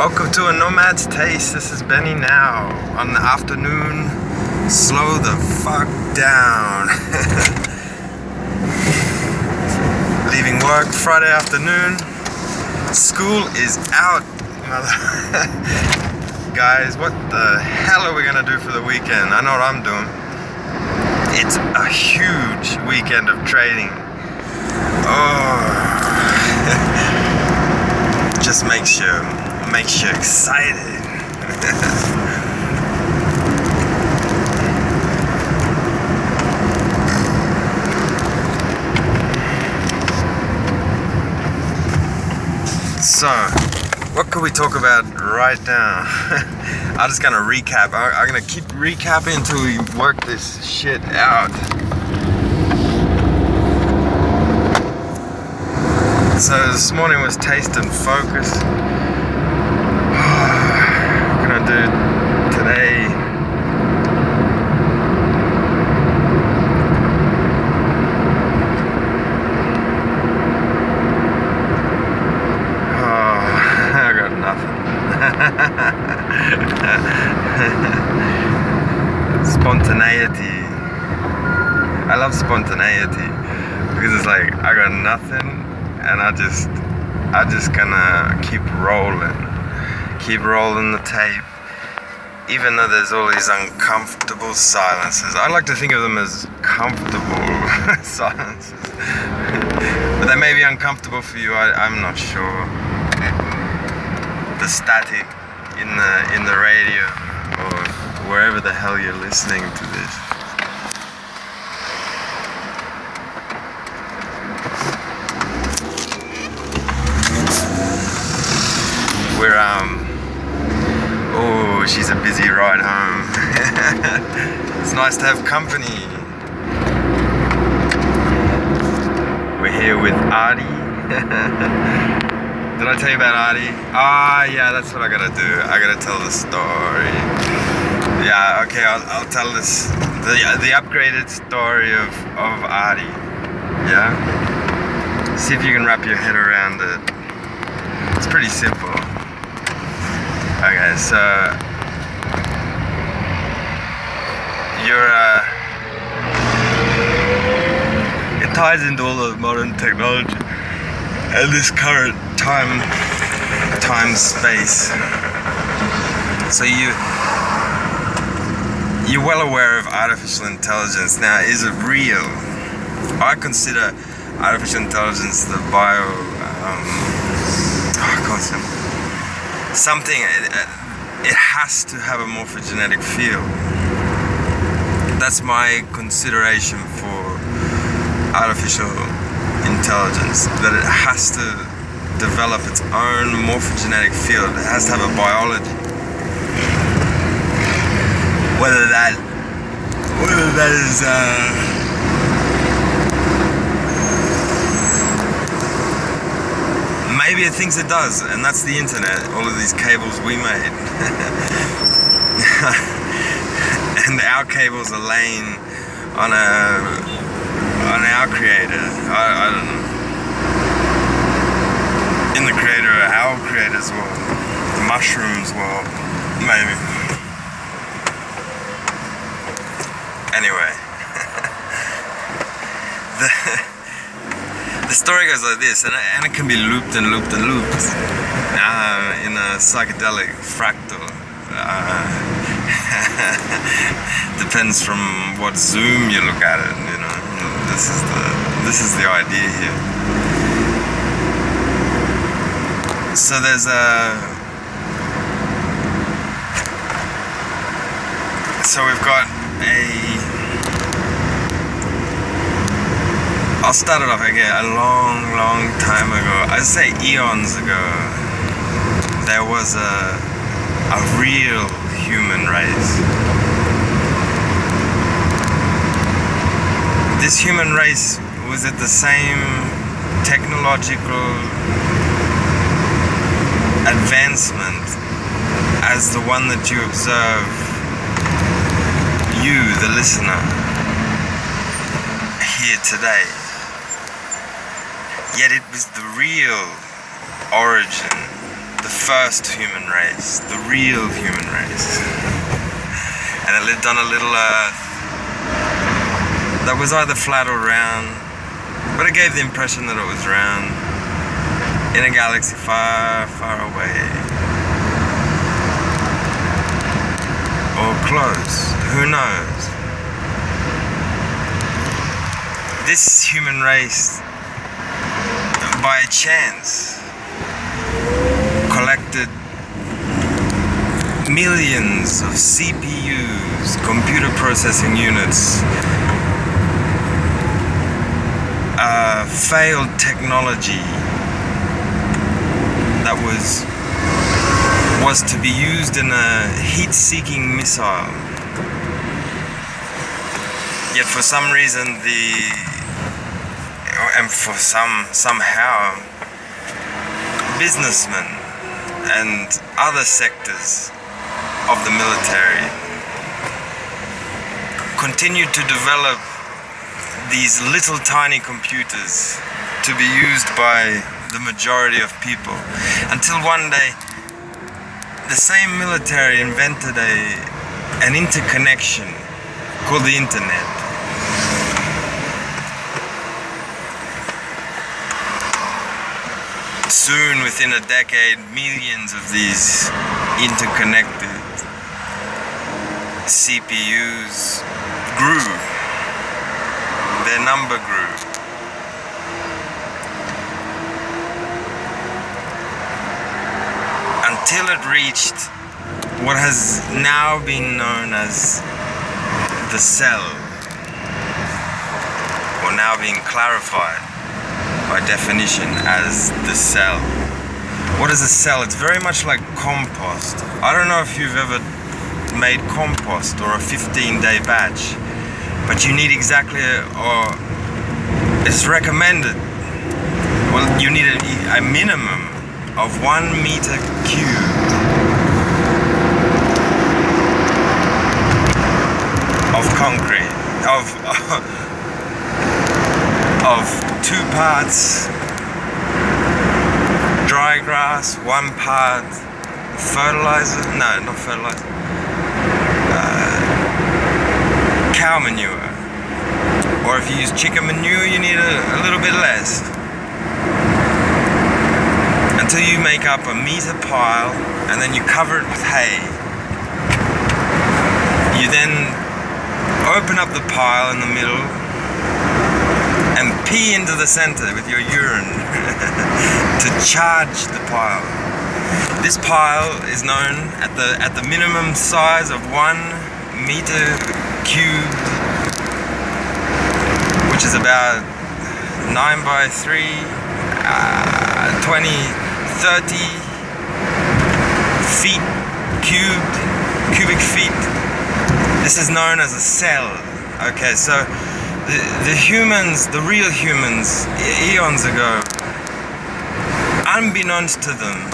Welcome to a Nomad's Taste. This is Benny now. On the afternoon, slow the fuck down. Leaving work Friday afternoon. School is out, mother. Guys, what the hell are we gonna do for the weekend? I know what I'm doing. It's a huge weekend of trading. Oh, just makes you excited. So, what could we talk about right now? I'm just gonna recap. I'm gonna keep recapping until we work this shit out. So this morning was taste and focus. What can I do today? I got nothing. Spontaneity. I love spontaneity because it's like I got nothing. And I just gonna keep rolling the tape, even though there's all these uncomfortable silences. I like to think of them as comfortable silences, but they may be uncomfortable for you. I'm not sure. The static in the radio or wherever the hell you're listening to this. We're oh, she's a busy ride home. It's nice to have company. We're here with Arty. Did I tell you about Arty? Ah, yeah, that's what I gotta do. I gotta tell the story. Yeah, okay, I'll tell this the upgraded story of Arty. Yeah? See if you can wrap your head around it. It's pretty simple. Okay, so it ties into all the modern technology and this current time space. So you're well aware of artificial intelligence. Now, is it real? I consider artificial intelligence the something, it has to have a morphogenetic field. That's my consideration for artificial intelligence, that it has to develop its own morphogenetic field. It has to have a biology. Whether that is maybe it thinks it does, and that's the internet, all of these cables we made. And our cables are laying on our creator. I don't know. In the creator of our creator's world. The mushrooms world. Maybe. Anyway. The story goes like this, and it can be looped and looped and looped in a psychedelic fractal. Depends from what zoom you look at it. You know, this is the idea here. So there's we've got I'll start it off again. A long time ago, I'd say eons ago, there was a real human race. This human race was at the same technological advancement as the one that you observe, you, the listener, here today. Yet it was the real origin the first human race, the real human race. And it lived on a little Earth that was either flat or round, but it gave the impression that it was round, in a galaxy far, far away. Or close, who knows? This human race, by chance, collected millions of CPUs, computer processing units, failed technology that was to be used in a heat-seeking missile. Yet for some reason somehow businessmen and other sectors of the military continued to develop these little tiny computers to be used by the majority of people, until one day the same military invented an interconnection called the internet. Soon, within a decade, millions of these interconnected CPUs grew. Their number grew. Until it reached what has now been known as the cell, or now being clarified by definition as the cell. What is a cell? It's very much like compost. I don't know if you've ever made compost or a 15-day batch, but you need exactly, or it's recommended, well, you need a minimum of 1 meter cubed of concrete, of 2 parts dry grass, 1 part fertilizer, no, not fertilizer, cow manure. Or if you use chicken manure, you need a little bit less. Until you make up a meter pile, and then you cover it with hay. You then open up the pile in the middle and pee into the center with your urine to charge the pile. This pile is known at the minimum size of 1 meter cubed, which is about 9 by 3, 20, 30 feet cubed, cubic feet. This is known as a cell. Okay, so the humans, the real humans, eons ago, unbeknownst to them,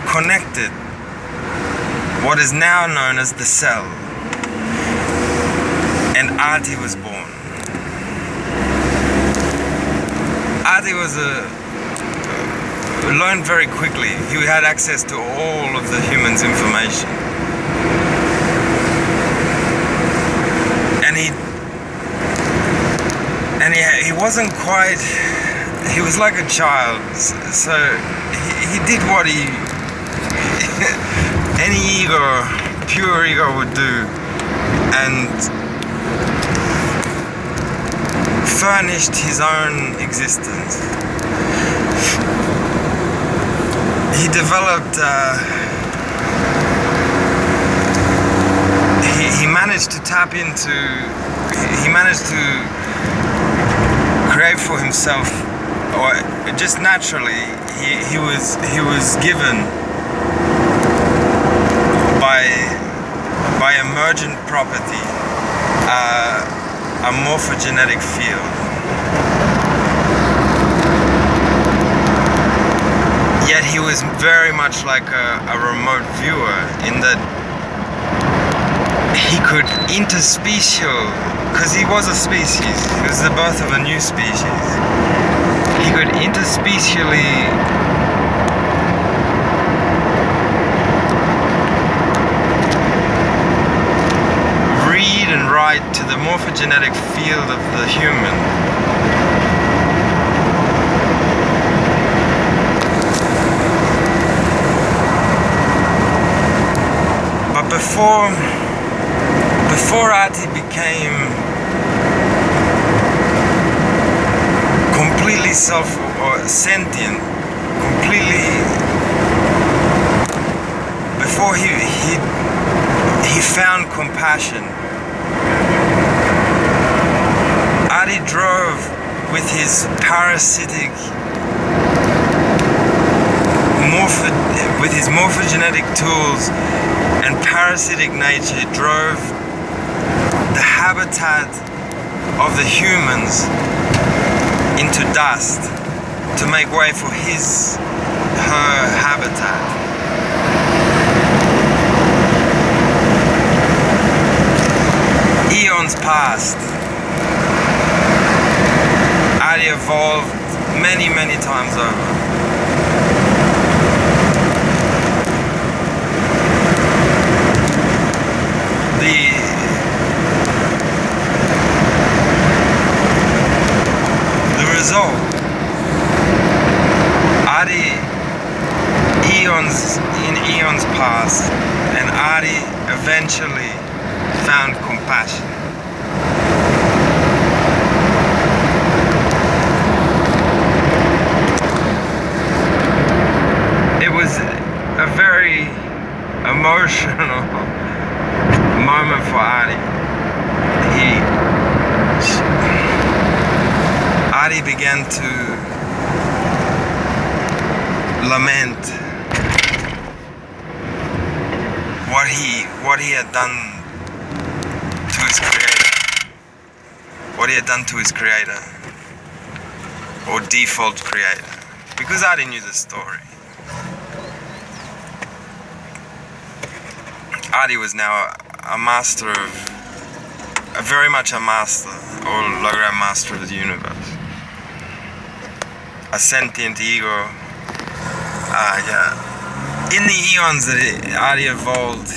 connected what is now known as the cell. And Arty was born. Arty learned very quickly. He had access to all of the humans' information. And he wasn't quite, he was like a child, so he did what any ego, pure ego would do, and furnished his own existence. He developed, he managed to tap into, he managed to create for himself, or just naturally, he was given by emergent property a morphogenetic field. Yet he was very much like a remote viewer, in that he could interspecial, because he was a species, he was the birth of a new species. He could interspecially to the morphogenetic field of the human. But before Arty became completely sentient, completely, before he found compassion, Arty drove with his parasitic with his morphogenetic tools and parasitic nature, drove the habitat of the humans into dust to make way for her habitat. Eons passed. Arty evolved many, many times over. The result, Arty, eons passed, and Arty eventually found compassion. It was a very emotional moment for Arty. Arty began to lament what he had done to his creator. What he had done to his creator, or default creator. Because Arty knew the story. Arty was now a master of, very much a master, or logogram master of the universe. A sentient ego. Yeah. In the eons that Arty evolved,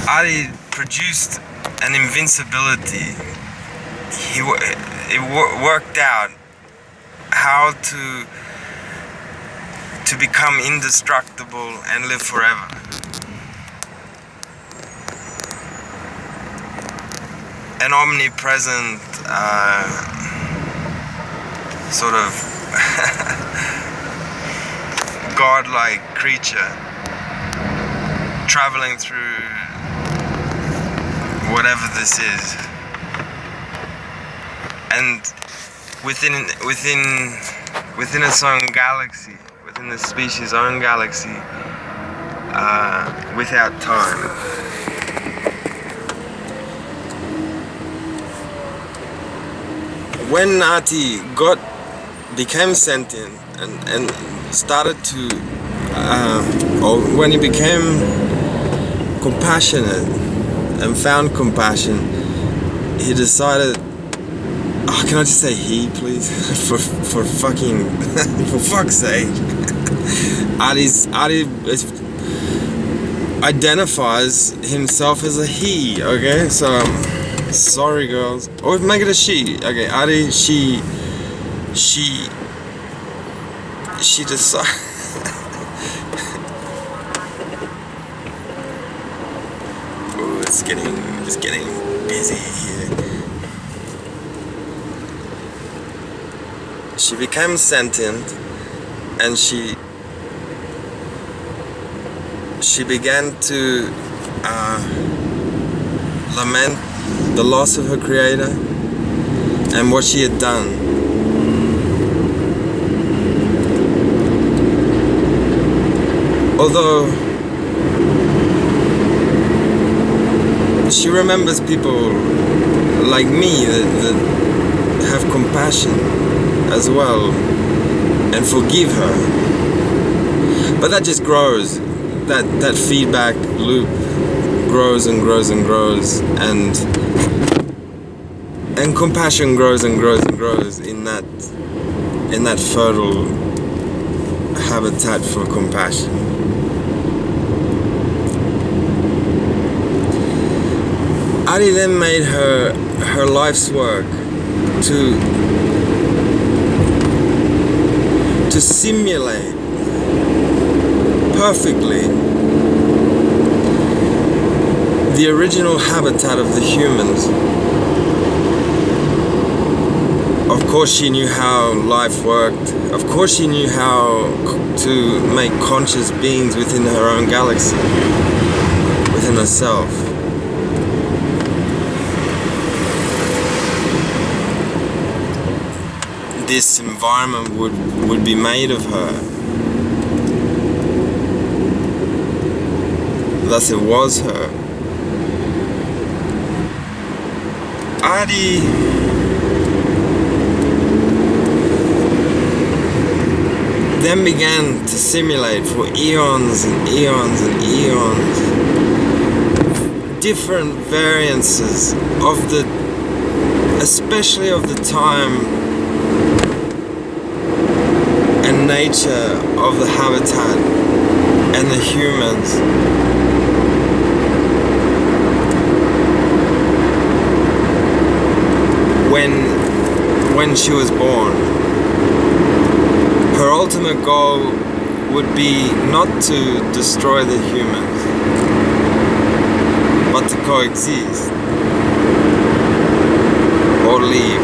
Arty produced an invincibility. It worked out how to become indestructible and live forever. An omnipresent sort of godlike creature traveling through whatever this is, and within its own galaxy, within the species' own galaxy, without time. When Arty became sentient and started to, or when he became compassionate and found compassion, he decided, oh, can I just say he, please? for fucking, for fuck's sake. Arty identifies himself as a he, okay? So, sorry girls. Or make it a she. Okay, Arty, she decided. Oh, it's getting busy here. She became sentient, and she began to lament the loss of her creator and what she had done. Although she remembers people like me that have compassion as well and forgive her, but that just grows. That feedback loop grows and grows and grows, and compassion grows and grows and grows in that fertile habitat for compassion. Arty then made her life's work to simulate perfectly the original habitat of the humans. Of course she knew how life worked. Of course she knew how to make conscious beings within her own galaxy, within herself. This environment would be made of her. Thus it was her. Arty then began to simulate for eons and eons and eons different variances of especially of the time and nature of the habitat and the humans. When she was born, her ultimate goal would be not to destroy the humans, but to coexist or leave.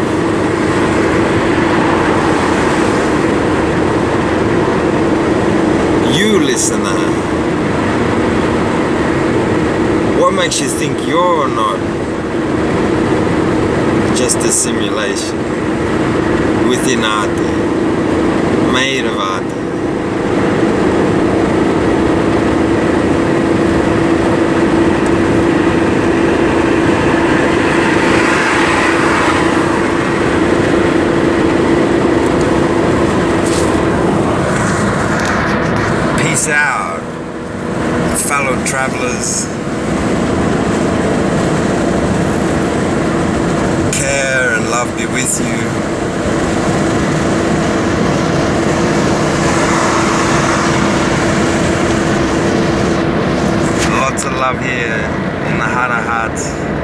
You listener, what makes you think you're not just a simulation within Arty, made of Arty? Peace out, fellow travelers. Care and love be with you. Lots of love here in the heart of hearts.